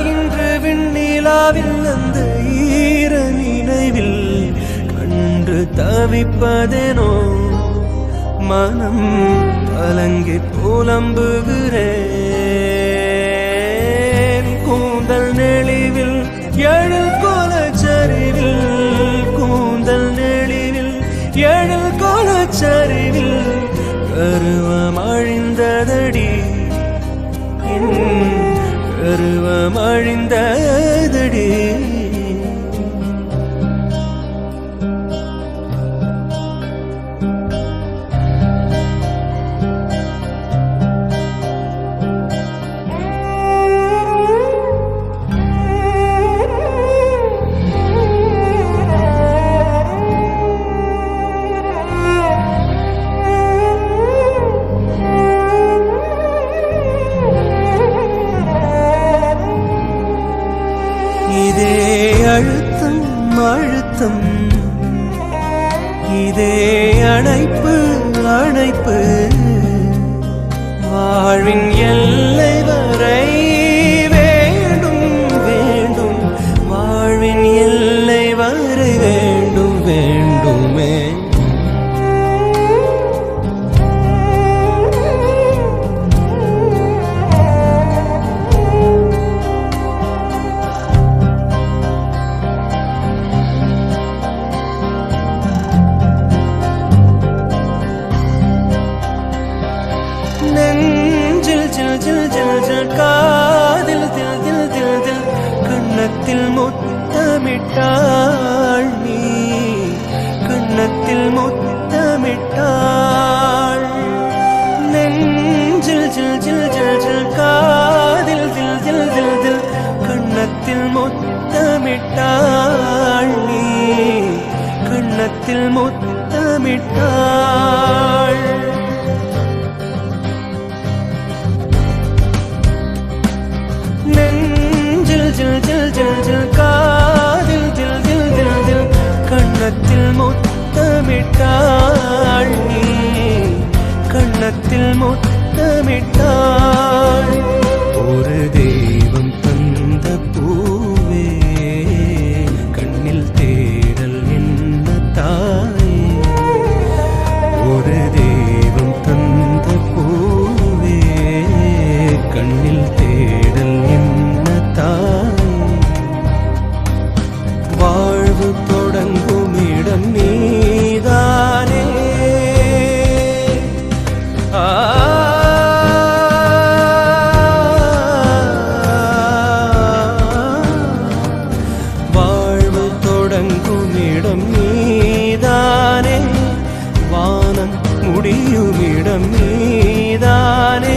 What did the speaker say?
இன்று விண்ணிலாவில் அந்த ஈர நினைவில் கண்டு தவிப்பதேனோ மனம் கலங்கி புலம்புகிறேன் கூந்தல் நெளிவில் எழில் கோலச்சரிவில் கூந்தல் நெளிவில் எழில் கோலச்சரிவில் கருவம் அழிந்ததடி கருவம் அழிந்ததடி இதே அழுத்தம் அழுத்தம் இதே அணைப்பு அணைப்பு வாழ்வின் எல்லை வரை வேண்டும் வேண்டும் வாழ்வின் எல்லை வரை வேண்டும் வேண்டுமே நெஞ்சில் ஜில் ஜில் ஜில் ஜில் காதில் தில் தில் தில் தில் கண்ணத்தில் முத்தமிட்டாள் நீ கண்ணத்தில் முத்தமிட்டாள் நெஞ்சில் ஜில் ஜில் ஜில் ஜில் காதில் தில் தில் தில் தில் கண்ணத்தில் முத்தமிட்டாள் நீ கண்ணத்தில் முத்தமிட்டாள் நெஞ்சில் ஜில் ஜில் ஜில் ஜில் காதில் தில் தில் தில் தில் கண்ணத்தில் முத்தமிட்டாள் நீ கண்ணத்தில் முத்தமிட்டாள் ஒரு தெய்வம் தந்த பூவே கண்ணில் தேடல் என்ன தாயே ஒரு தெய்வம் தந்த பூவே கண்ணில் தேடல் என்ன தாயே வாழ்வு தொடங்கும் இடம் நீதானே வாழ்வு தொடங்கும் இடம் நீதானே வானம் முடியும் இடம் நீதானே